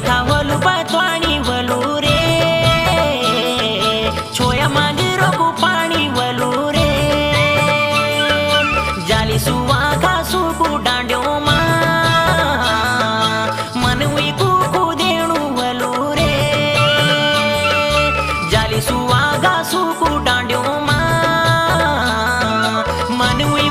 खावलु पातवाणी वलू रे छोया मांगे रोकू पानी वलू रे जाली सुवा घासू कू डांड्यो मा मनवी कू देणू वलू रे जाली सुवा घासू कू डांड्यो मा मनवी